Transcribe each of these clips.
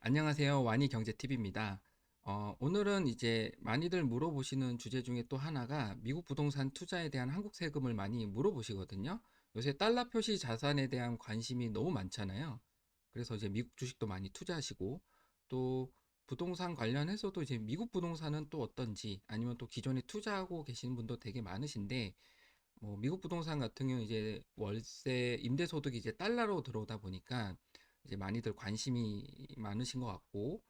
안녕하세요. 와니경제TV입니다. 오늘은 이제 많이들 물어보시는 주제 중에 또 하나가 미국 부동산 투자에 대한 한국 세금을 많이 물어보시거든요. 요새 달러 표시 자산에 대한 관심이 너무 많잖아요. 그래서 이제 미국 주식도 많이 투자하시고 또 부동산 관련해서도 이제 미국 부동산은 또 어떤지 아니면 또 기존에 투자하고 계시는 분도 되게 많으신데 뭐 미국 부동산 같은 경우 이제 월세 임대 소득이 이제 달러로 들어오다 보니까 이제 많이들 관심이 많으신 것 같고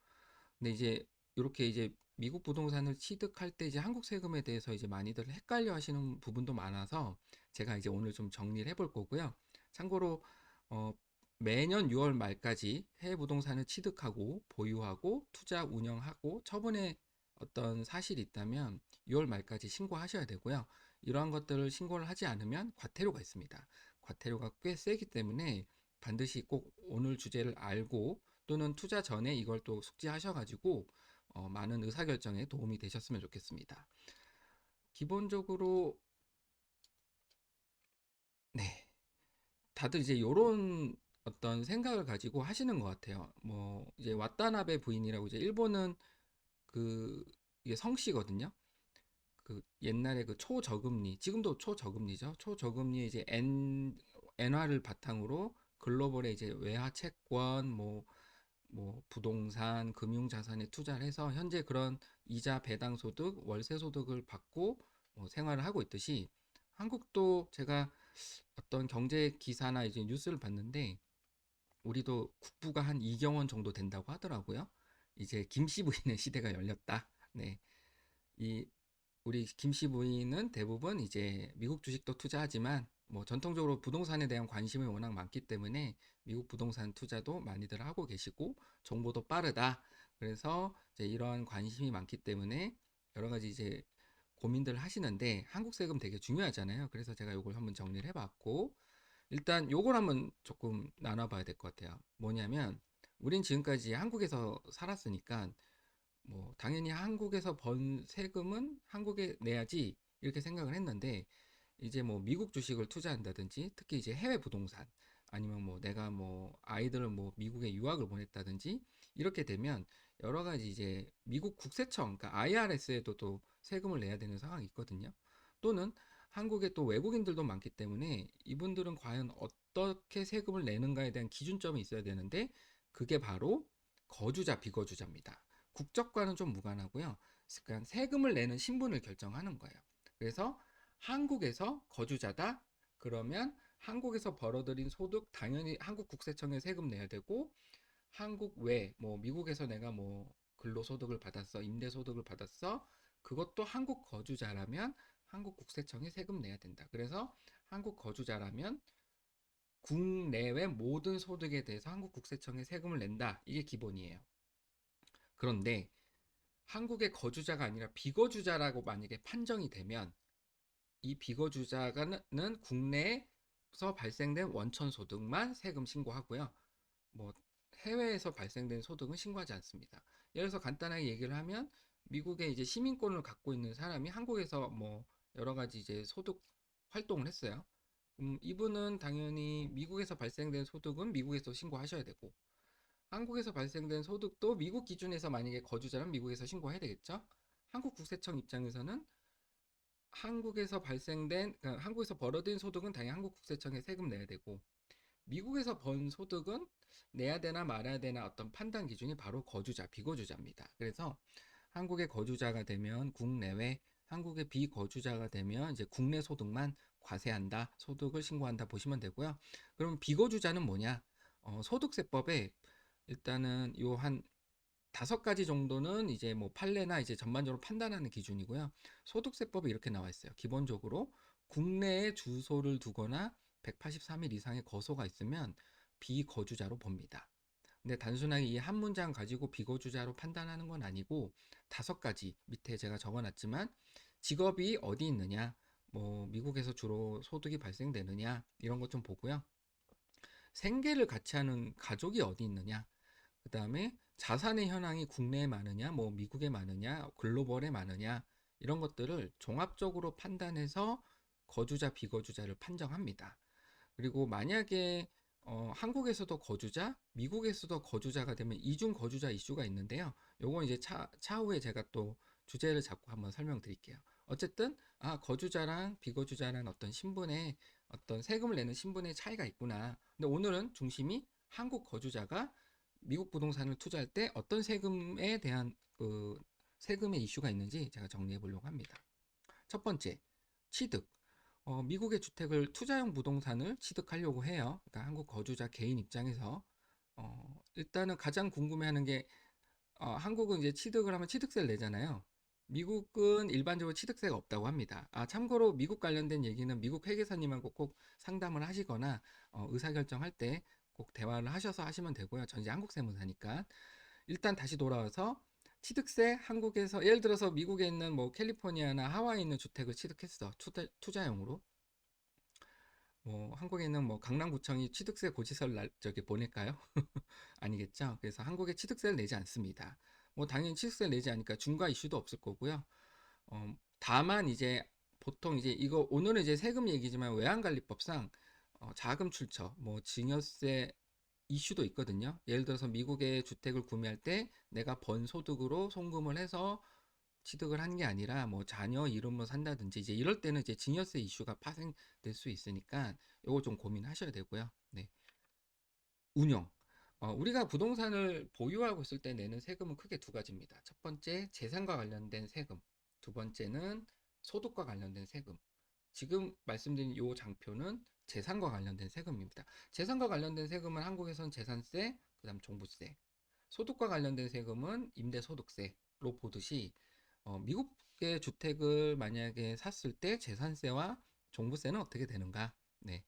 근데 이제 이렇게 이제 미국 부동산을 취득할 때 이제 한국 세금에 대해서 이제 많이들 헷갈려 하시는 부분도 많아서 제가 이제 오늘 좀 정리를 해볼 거고요. 참고로 어, 매년 6월 말까지 해외 부동산을 취득하고 보유하고 투자 운영하고 처분에 어떤 사실이 있다면 6월 말까지 신고하셔야 되고요. 이러한 것들을 신고를 하지 않으면 과태료가 있습니다. 과태료가 꽤 세기 때문에 반드시 꼭 오늘 주제를 알고 또는 투자 전에 이걸 또 숙지하셔가지고 많은 의사결정에 도움이 되셨으면 좋겠습니다. 기본적으로 네, 다들 이제 요런 어떤 생각을 가지고 하시는 것 같아요. 뭐 이제 와타나베 부인이라고 이제 일본은 그 이게 성씨거든요. 그 옛날에 그 초저금리, 지금도 초저금리죠. 초저금리 이제 엔화를 바탕으로 글로벌의 이제 외화 채권, 뭐 부동산, 금융자산에 투자를 해서 현재 그런 이자 배당 소득, 월세 소득을 받고 생활을 하고 있듯이 한국도 제가 어떤 경제 기사나 이제 뉴스를 봤는데 우리도 국부가 한 이경원 정도 된다고 하더라고요. 이제 김씨 부인의 시대가 열렸다. 네. 이 우리 김씨 부인은 대부분 이제 미국 주식도 투자하지만 뭐 전통적으로 부동산에 대한 관심이 워낙 많기 때문에 미국 부동산 투자도 많이들 하고 계시고 정보도 빠르다. 그래서 이제 이러한 관심이 많기 때문에 여러 가지 이제 고민들 하시는데 한국 세금 되게 중요하잖아요. 그래서 제가 이걸 한번 정리를 해봤고 일단 요걸 한번 조금 나눠봐야 될 것 같아요. 뭐냐면 우린 지금까지 한국에서 살았으니까 뭐 당연히 한국에서 번 세금은 한국에 내야지 이렇게 생각을 했는데 이제 뭐 미국 주식을 투자한다든지 특히 이제 해외 부동산 아니면 뭐 내가 뭐 아이들을 뭐 미국에 유학을 보냈다든지 이렇게 되면 여러 가지 이제 미국 국세청 그러니까 IRS에도 또 세금을 내야 되는 상황이 있거든요. 또는 한국에 또 외국인들도 많기 때문에 이분들은 과연 어떻게 세금을 내는가에 대한 기준점이 있어야 되는데 그게 바로 거주자 비거주자입니다. 국적과는 좀 무관하고요. 그러니까 세금을 내는 신분을 결정하는 거예요. 그래서 한국에서 거주자다? 그러면 한국에서 벌어들인 소득 당연히 한국 국세청에 세금 내야 되고 한국 외, 뭐 미국에서 내가 뭐 근로소득을 받았어, 임대소득을 받았어, 그것도 한국 거주자라면 한국 국세청에 세금 내야 된다. 그래서 한국 거주자라면 국내외 모든 소득에 대해서 한국 국세청에 세금을 낸다. 이게 기본이에요. 그런데 한국의 거주자가 아니라 비거주자라고 만약에 판정이 되면 이 비거주자는 국내에서 발생된 원천 소득만 세금 신고하고요. 뭐 해외에서 발생된 소득은 신고하지 않습니다. 예를 들어서 간단하게 얘기를 하면 미국에 이제 시민권을 갖고 있는 사람이 한국에서 뭐 여러 가지 이제 소득 활동을 했어요. 이분은 당연히 미국에서 발생된 소득은 미국에서 신고하셔야 되고 한국에서 발생된 소득도 미국 기준에서 만약에 거주자는 미국에서 신고해야 되겠죠. 한국 국세청 입장에서는 그러니까 한국에서 벌어들인 소득은 당연히 한국 국세청에 세금 내야 되고 미국에서 번 소득은 내야 되나 말아야 되나 어떤 판단 기준이 바로 거주자, 비거주자입니다. 그래서 한국의 거주자가 되면 국내외, 한국의 비거주자가 되면 이제 국내 소득만 과세한다, 소득을 신고한다 보시면 되고요. 그럼 비거주자는 뭐냐? 소득세법에 일단은 요 한 5가지 정도는 이제 뭐 판례나 이제 전반적으로 판단하는 기준이고요. 소득세법에 이렇게 나와 있어요. 기본적으로 국내에 주소를 두거나 183일 이상의 거소가 있으면 비거주자로 봅니다. 근데 단순하게 이 한 문장 가지고 비거주자로 판단하는 건 아니고 5가지 밑에 제가 적어놨지만 직업이 어디 있느냐, 뭐 미국에서 주로 소득이 발생되느냐 이런 것 좀 보고요. 생계를 같이 하는 가족이 어디 있느냐, 그 다음에 자산의 현황이 국내에 많으냐, 뭐 미국에 많으냐, 글로벌에 많으냐 이런 것들을 종합적으로 판단해서 거주자 비거주자를 판정합니다. 그리고 만약에 한국에서도 거주자, 미국에서도 거주자가 되면 이중 거주자 이슈가 있는데요. 요건 이제 차후에 제가 또 주제를 잡고 한번 설명드릴게요. 어쨌든 거주자랑 비거주자라는 어떤 신분의 어떤 세금을 내는 신분의 차이가 있구나. 근데 오늘은 중심이 한국 거주자가 미국 부동산을 투자할 때 어떤 세금에 대한 그 세금의 이슈가 있는지 제가 정리해 보려고 합니다. 첫 번째, 취득. 미국의 주택을 투자용 부동산을 취득하려고 해요. 그러니까 한국 거주자 개인 입장에서 일단은 가장 궁금해하는 게 한국은 이제 취득을 하면 취득세를 내잖아요. 미국은 일반적으로 취득세가 없다고 합니다. 참고로 미국 관련된 얘기는 미국 회계사님하고 꼭 상담을 하시거나 의사결정할 때 꼭 대화를 하셔서 하시면 되고요. 전 이제 한국 세무사니까. 일단 다시 돌아와서 취득세 한국에서 예를 들어서 미국에 있는 뭐 캘리포니아나 하와이에 있는 주택을 취득했어. 투자용으로. 뭐 한국에 있는 뭐 강남구청이 취득세 고지서를 저기 보낼까요? 아니겠죠. 그래서 한국에 취득세를 내지 않습니다. 뭐 당연히 취득세를 내지 않으니까 중과 이슈도 없을 거고요. 다만 이제 보통 이제 이거 오늘은 이제 세금 얘기지만 외환관리법상 자금 출처, 뭐 증여세 이슈도 있거든요. 예를 들어서 미국의 주택을 구매할 때 내가 번 소득으로 송금을 해서 취득을 한 게 아니라 뭐 자녀 이름으로 산다든지 이제 이럴 때는 이제 증여세 이슈가 파생될 수 있으니까 요거 좀 고민하셔야 되고요. 네. 운용. 우리가 부동산을 보유하고 있을 때 내는 세금은 크게 두 가지입니다. 첫 번째, 재산과 관련된 세금. 두 번째는 소득과 관련된 세금. 지금 말씀드린 요 장표는 재산과 관련된 세금입니다. 재산과 관련된 세금은 한국에서는 재산세, 그다음 종부세. 소득과 관련된 세금은 임대소득세로 보듯이 미국의 주택을 만약에 샀을 때 재산세와 종부세는 어떻게 되는가? 네,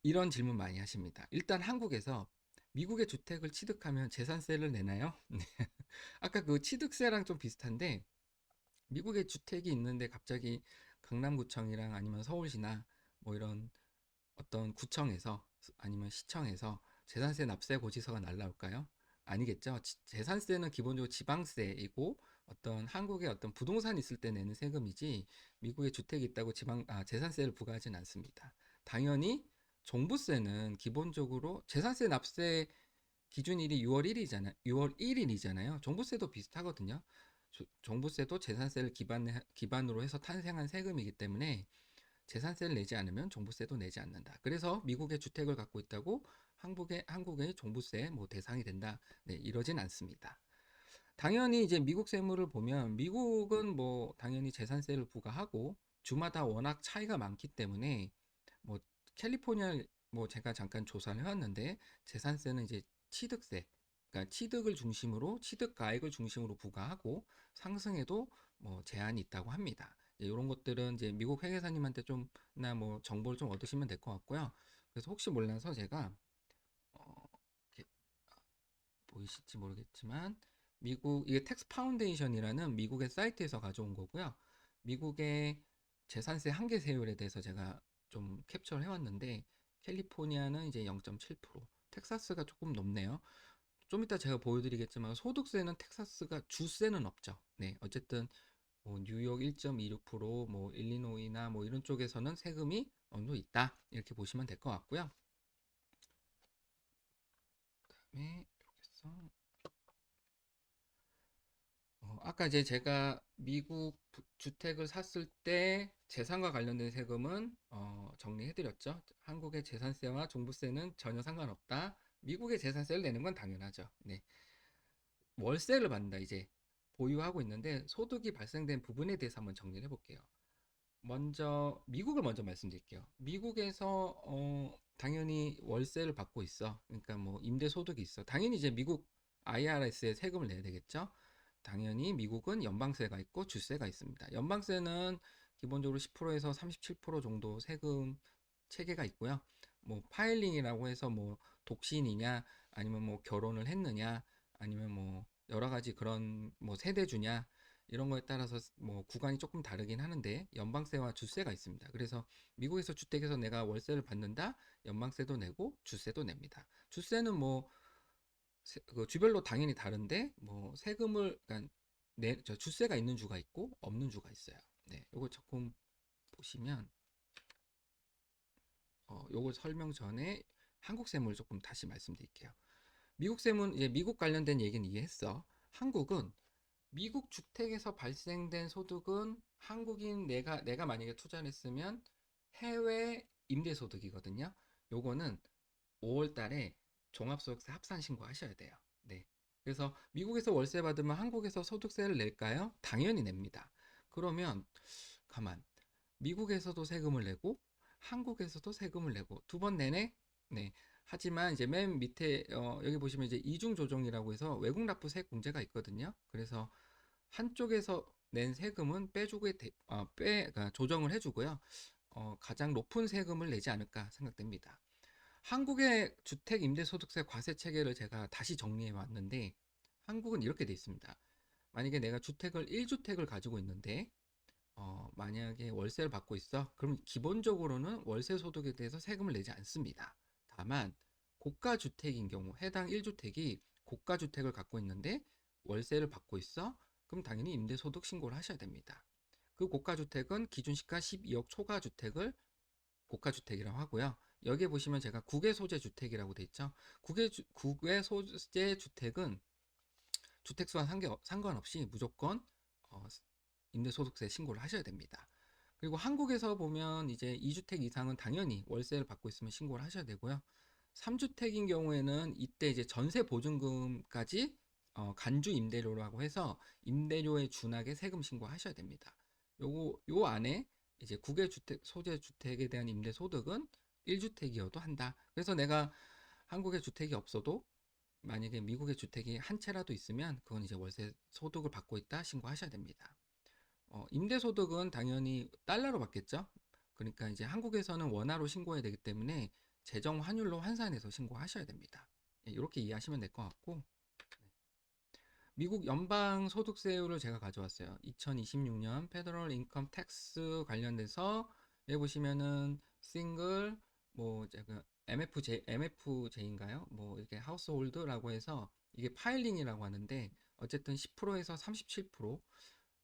이런 질문 많이 하십니다. 일단 한국에서 미국의 주택을 취득하면 재산세를 내나요? 네. 아까 그 취득세랑 좀 비슷한데 미국에 주택이 있는데 갑자기 강남구청이랑 아니면 서울시나 뭐 이런 어떤 구청에서 아니면 시청에서 재산세 납세 고지서가 날라올까요? 아니겠죠. 재산세는 기본적으로 지방세이고 어떤 한국의 어떤 부동산이 있을 때 내는 세금이지 미국에 주택이 있다고 재산세를 부과하진 않습니다. 당연히 종부세는 기본적으로 재산세 납세 기준일이 6월 1일이잖아요. 6월 1일이잖아요. 종부세도 비슷하거든요. 종부세도 재산세를 기반으로 해서 탄생한 세금이기 때문에 재산세를 내지 않으면 종부세도 내지 않는다. 그래서 미국의 주택을 갖고 있다고 한국의 종부세 뭐 대상이 된다. 네, 이러진 않습니다. 당연히 이제 미국 세무를 보면 미국은 뭐 당연히 재산세를 부과하고 주마다 워낙 차이가 많기 때문에 뭐 캘리포니아 뭐 제가 잠깐 조사를 해왔는데 재산세는 이제 취득세 그러니까 취득을 중심으로 취득 가액을 중심으로 부과하고 상승에도 뭐 제한이 있다고 합니다. 이런 것들은 이제 미국 회계사님한테 좀나 뭐 정보를 좀 얻으시면 될 것 같고요. 그래서 혹시 몰라서 제가 이렇게 보이실지 모르겠지만 미국 이게 텍스 파운데이션이라는 미국의 사이트에서 가져온 거고요. 미국의 재산세 한계세율에 대해서 제가 좀 캡처를 해왔는데 캘리포니아는 이제 0.7%, 텍사스가 조금 높네요. 좀 이따 제가 보여드리겠지만 소득세는 텍사스가 주세는 없죠. 네, 어쨌든 뭐 뉴욕 1.26%, 뭐 일리노이나 뭐 이런 쪽에서는 세금이 어느 정도 있다 이렇게 보시면 될 것 같고요. 그다음에 여기서 아까 이제 제가 미국 주택을 샀을 때 재산과 관련된 세금은 정리해드렸죠. 한국의 재산세와 종부세는 전혀 상관없다. 미국의 재산세를 내는 건 당연하죠. 네. 월세를 받는다, 이제. 보유하고 있는데 소득이 발생된 부분에 대해서 한번 정리를 해볼게요. 먼저, 미국을 먼저 말씀드릴게요. 미국에서, 당연히 월세를 받고 있어. 그러니까 뭐 임대소득이 있어. 당연히 이제 미국 IRS에 세금을 내야 되겠죠. 당연히 미국은 연방세가 있고 주세가 있습니다. 연방세는 기본적으로 10%에서 37% 정도 세금 체계가 있고요. 뭐 파일링이라고 해서 뭐 독신이냐 아니면 뭐 결혼을 했느냐 아니면 뭐 여러 가지 그런 뭐 세대주냐 이런 거에 따라서 뭐 구간이 조금 다르긴 하는데 연방세와 주세가 있습니다. 그래서 미국에서 주택에서 내가 월세를 받는다 연방세도 내고 주세도 냅니다. 주세는 뭐 그 주별로 당연히 다른데 뭐 세금을 그러니까 저 주세가 있는 주가 있고 없는 주가 있어요. 네, 요거 조금 보시면 요거 설명 전에 한국 세무를 조금 다시 말씀드릴게요. 미국 세무는 이제 미국 관련된 얘기는 이해했어. 한국은 미국 주택에서 발생된 소득은 한국인 내가 만약에 투자를 했으면 해외 임대 소득이거든요. 요거는 5월 달에 종합소득세 합산 신고하셔야 돼요. 네. 그래서 미국에서 월세 받으면 한국에서 소득세를 낼까요? 당연히 냅니다. 그러면 가만. 미국에서도 세금을 내고 한국에서도 세금을 내고 두 번 내네? 네. 하지만 이제 맨 밑에 여기 보시면 이제 이중 조정이라고 해서 외국 납부세 공제가 있거든요. 그래서 한쪽에서 낸 세금은 그러니까 조정을 해주고요. 가장 높은 세금을 내지 않을까 생각됩니다. 한국의 주택 임대소득세 과세 체계를 제가 다시 정리해 왔는데 한국은 이렇게 돼 있습니다. 만약에 내가 주택을 1주택을 가지고 있는데 만약에 월세를 받고 있어. 그럼 기본적으로는 월세 소득에 대해서 세금을 내지 않습니다. 다만 고가 주택인 경우 해당 1주택이 고가 주택을 갖고 있는데 월세를 받고 있어. 그럼 당연히 임대소득 신고를 하셔야 됩니다. 그 고가 주택은 기준 시가 12억 초과 주택을 고가 주택이라고 하고요. 여기에 보시면 제가 국외 소재 주택이라고 돼 있죠. 국외 소재 주택은 주택수와 상관없이 무조건 어, 임대소득세 신고를 하셔야 됩니다. 그리고 한국에서 보면 이제 2주택 이상은 당연히 월세를 받고 있으면 신고를 하셔야 되고요. 3주택인 경우에는 이때 이제 전세 보증금까지 간주 임대료라고 해서 임대료에 준하게 세금 신고하셔야 됩니다. 요 안에 이제 국외 주택 소재 주택에 대한 임대 소득은 1주택이어도 한다. 그래서 내가 한국에 주택이 없어도 만약에 미국의 주택이 한 채라도 있으면 그건 이제 월세 소득을 받고 있다 신고하셔야 됩니다. 임대소득은 당연히 달러로 받겠죠. 그러니까 이제 한국에서는 원화로 신고해야 되기 때문에 재정 환율로 환산해서 신고하셔야 됩니다. 예, 이렇게 이해하시면 될 것 같고 미국 연방 소득세율을 제가 가져왔어요. 2026년 페더럴 인컴 텍스 관련돼서 여기 보시면은 싱글 뭐 제가 MFJ인가요? 뭐 이렇게 하우스홀드라고 해서 이게 파일링이라고 하는데 어쨌든 10%에서 37%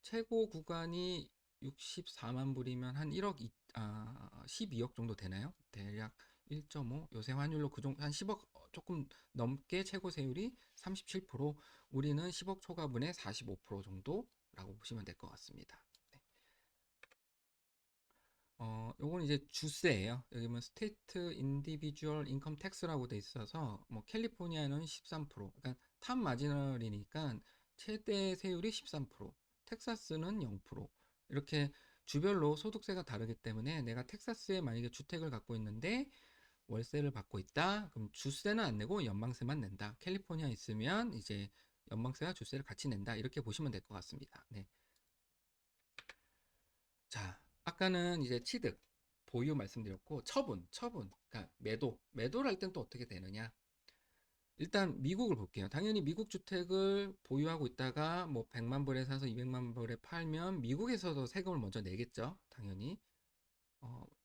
최고 구간이 64만 불이면 한 12억 정도 되나요? 대략 1.5 요새 환율로 그 정도 한 10억 조금 넘게 최고 세율이 37% 우리는 10억 초과분의 45% 정도라고 보시면 될 것 같습니다. 네. 요건 이제 주세예요. 여기 보면 스테이트 인디비주얼 인컴 텍스라고 돼 있어서 뭐 캘리포니아는 13%, 그러니까 탑 마지널이니까 최대 세율이 13%, 텍사스는 0%. 이렇게 주별로 소득세가 다르기 때문에 내가 텍사스에 만약에 주택을 갖고 있는데 월세를 받고 있다. 그럼 주세는 안 내고 연방세만 낸다. 캘리포니아 있으면 이제 연방세와 주세를 같이 낸다. 이렇게 보시면 될 것 같습니다. 네. 자, 아까는 이제 취득, 보유 말씀드렸고, 처분, 그러니까 매도를 할 땐 또 어떻게 되느냐? 일단 미국을 볼게요. 당연히 미국 주택을 보유하고 있다가 뭐 100만 불에 사서 200만 불에 팔면 미국에서도 세금을 먼저 내겠죠. 당연히.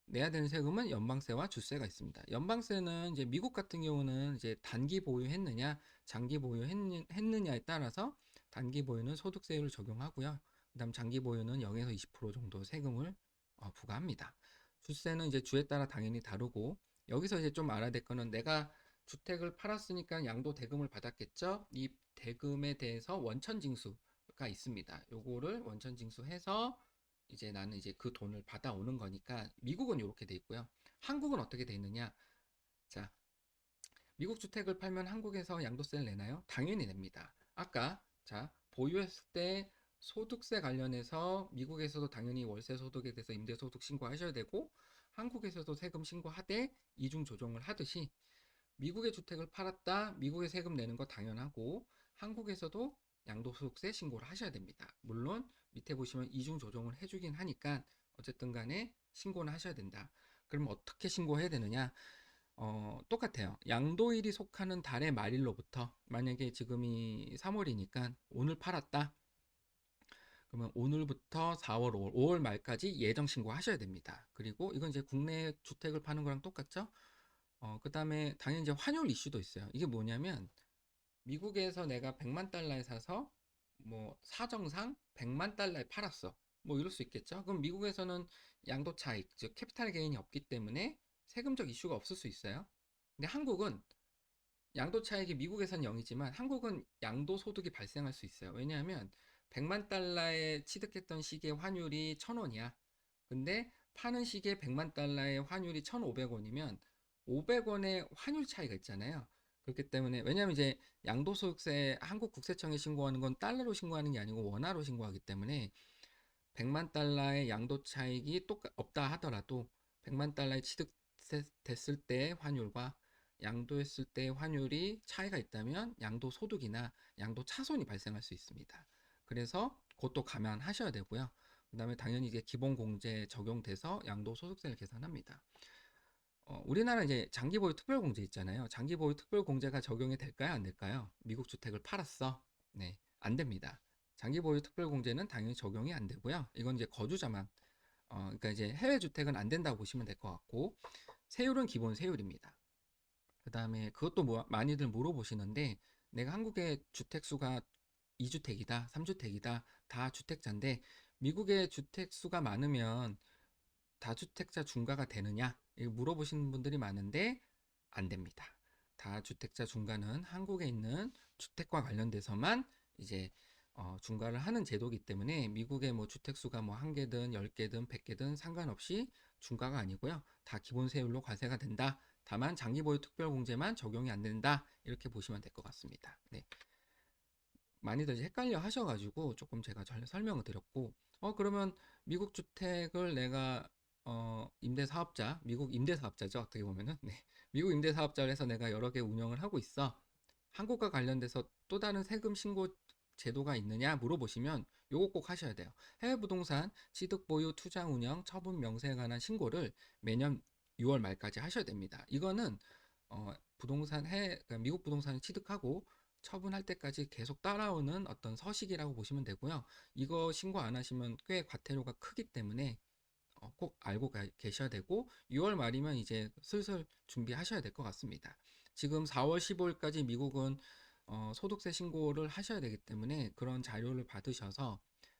내야 되는 세금은 연방세와 주세가 있습니다. 연방세는 이제 미국 같은 경우는 이제 단기 보유했느냐, 장기 보유했느냐에 따라서 단기 보유는 소득세율을 적용하고요. 그다음 장기 보유는 0에서 20% 정도 세금을 부과합니다. 주세는 이제 주에 따라 당연히 다르고 여기서 이제 좀 알아야 될 거는 내가 주택을 팔았으니까 양도 대금을 받았겠죠? 이 대금에 대해서 원천 징수가 있습니다. 요거를 원천 징수해서 이제 나는 이제 그 돈을 받아오는 거니까 미국은 이렇게 돼 있고요. 한국은 어떻게 돼 있느냐? 자, 미국 주택을 팔면 한국에서 양도세를 내나요? 당연히 냅니다. 아까 자, 보유했을 때 소득세 관련해서 미국에서도 당연히 월세 소득에 대해서 임대 소득 신고하셔야 되고 한국에서도 세금 신고하되 이중 조정을 하듯이 미국의 주택을 팔았다. 미국에 세금 내는 거 당연하고 한국에서도 양도소득세 신고를 하셔야 됩니다. 물론 밑에 보시면 이중 조정을 해주긴 하니까 어쨌든 간에 신고는 하셔야 된다. 그럼 어떻게 신고해야 되느냐? 똑같아요. 양도일이 속하는 달의 말일로부터 만약에 지금이 3월이니까 오늘 팔았다. 그러면 오늘부터 4월, 5월 말까지 예정 신고하셔야 됩니다. 그리고 이건 이제 국내 주택을 파는 거랑 똑같죠? 그 다음에 당연히 이제 환율 이슈도 있어요. 이게 뭐냐면 미국에서 내가 100만 달러에 사서 뭐 사정상 100만 달러에 팔았어. 뭐 이럴 수 있겠죠. 그럼 미국에서는 양도 차익, 즉 캐피탈 게인이 없기 때문에 세금적 이슈가 없을 수 있어요. 근데 한국은 양도 차익이 미국에선 0이지만 한국은 양도 소득이 발생할 수 있어요. 왜냐하면 100만 달러에 취득했던 시기의 환율이 1,000원이야. 근데 파는 시기에 100만 달러의 환율이 1,500원이면 500원의 환율 차이가 있잖아요. 그렇기 때문에 왜냐하면 이제 양도소득세 한국 국세청에 신고하는 건 달러로 신고하는 게 아니고 원화로 신고하기 때문에 100만 달러의 양도 차익이 없다 하더라도 100만 달러에 취득됐을 때 환율과 양도했을 때 환율이 차이가 있다면 양도 소득이나 양도 차손이 발생할 수 있습니다. 그래서 그것도 감안하셔야 되고요. 그다음에 당연히 이제 기본 공제 적용돼서 양도 소득세를 계산합니다. 우리나라 이제 장기 보유 특별 공제 있잖아요. 장기 보유 특별 공제가 적용이 될까요? 안 될까요? 미국 주택을 팔았어. 네, 안 됩니다. 장기 보유 특별 공제는 당연히 적용이 안 되고요. 이건 이제 거주자만 그러니까 이제 해외 주택은 안 된다고 보시면 될 것 같고 세율은 기본 세율입니다. 그다음에 그것도 뭐 많이들 물어보시는데 내가 한국의 주택 수가 2주택이다, 3주택이다, 다 주택자인데 미국의 주택 수가 많으면 다주택자 중과가 되느냐? 이거 물어보시는 분들이 많은데 안 됩니다. 다주택자 중과는 한국에 있는 주택과 관련돼서만 이제 중과를 하는 제도이기 때문에 미국의 뭐 주택 수가 뭐 한 개든 10개든 100개든 상관없이 중과가 아니고요. 다 기본 세율로 과세가 된다. 다만 장기 보유 특별 공제만 적용이 안 된다. 이렇게 보시면 될 것 같습니다. 네. 많이들 이제 헷갈려 하셔가지고 조금 제가 설명을 드렸고, 그러면 미국 주택을 내가, 임대사업자, 미국 임대사업자죠. 어떻게 보면은. 네. 미국 임대사업자를 해서 내가 여러 개 운영을 하고 있어. 한국과 관련돼서 또 다른 세금 신고 제도가 있느냐 물어보시면 요거 꼭 하셔야 돼요. 해외 부동산 취득, 보유, 투자, 운영, 처분, 명세에 관한 신고를 매년 6월 말까지 하셔야 됩니다. 이거는 그러니까 미국 부동산을 취득하고 처분할 때까지 계속 따라오는 어떤 서식이라고 보시면 되고요. 이거 신고 안 하시면 꽤 과태료가 크기 때문에 꼭 알고 계셔야 되고 6월 말이면 이제 슬슬 준비하셔야 될 것 같습니다. 지금 4월 15일까지 미국은 소득세 신고를 하셔야 되기 때문에 그런 자료를 받으셔서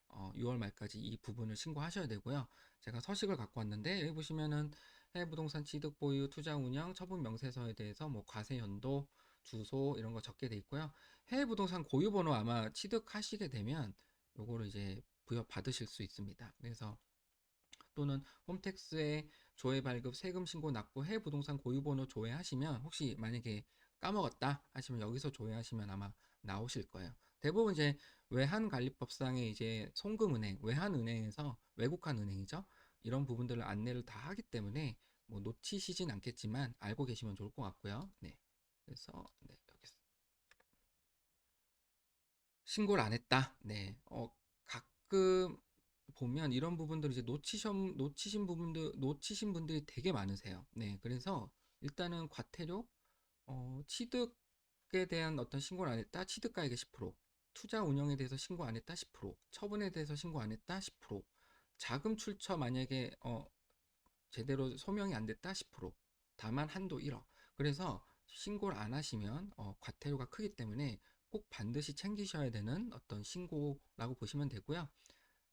6월 말까지 이 부분을 신고하셔야 되고요. 제가 서식을 갖고 왔는데 여기 보시면은 해외 부동산 취득, 보유, 투자, 운영, 처분 명세서에 대해서 뭐 과세 연도, 주소 이런 거 적게 돼 있고요. 해외 부동산 고유 번호 아마 취득하시게 되면 요거를 이제 부여 받으실 수 있습니다. 그래서 또는 홈택스에 조회 발급, 세금 신고 납부, 해외 부동산 고유 번호 조회하시면 혹시 만약에 까먹었다 하시면 여기서 조회하시면 아마 나오실 거예요. 대부분 이제 외환관리법상에 이제 송금은행, 외환은행에서 외국한 은행이죠. 이런 부분들을 안내를 다 하기 때문에 뭐 놓치시진 않겠지만 알고 계시면 좋을 것 같고요. 네. 그래서 네, 여기 신고를 안 했다. 네. 가끔 보면 이런 부분들 이제 놓치신 분들이 되게 많으세요. 네. 그래서 일단은 과태료, 취득에 대한 어떤 신고를 안 했다. 취득가액의 10%, 투자 운영에 대해서 신고 안 했다. 10%, 처분에 대해서 신고 안 했다. 10%, 자금 출처 만약에 제대로 소명이 안 됐다. 10%, 다만 한도 1억. 그래서 신고를 안 하시면 과태료가 크기 때문에 꼭 반드시 챙기셔야 되는 어떤 신고라고 보시면 되고요.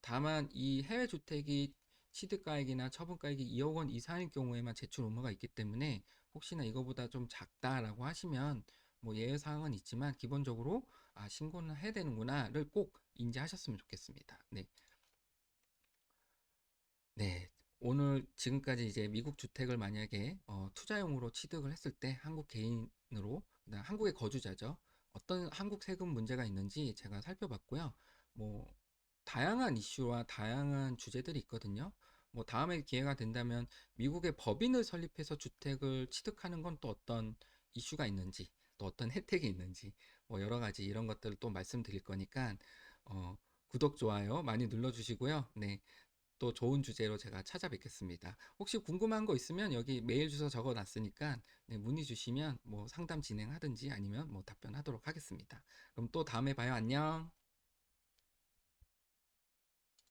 다만 이 해외 주택이 취득가액이나 처분가액이 2억 원 이상일 경우에만 제출 의무가 있기 때문에 혹시나 이거보다 좀 작다라고 하시면 뭐 예외 사항은 있지만 기본적으로 신고는 해야 되는구나를 꼭 인지하셨으면 좋겠습니다. 네. 네. 오늘 지금까지 이제 미국 주택을 만약에 투자용으로 취득을 했을 때 한국 개인으로 그다음 한국의 거주자죠. 어떤 한국 세금 문제가 있는지 제가 살펴봤고요. 뭐 다양한 이슈와 다양한 주제들이 있거든요. 뭐 다음에 기회가 된다면 미국의 법인을 설립해서 주택을 취득하는 건 또 어떤 이슈가 있는지, 또 어떤 혜택이 있는지, 뭐 여러 가지 이런 것들을 또 말씀드릴 거니까 어, 구독, 좋아요 많이 눌러주시고요. 네. 또 좋은 주제로 제가 찾아뵙겠습니다. 혹시 궁금한 거 있으면 여기 메일 주소 적어 놨으니까 네, 문의 주시면 뭐 상담 진행하든지 아니면 뭐 답변하도록 하겠습니다. 그럼 또 다음에 봐요. 안녕.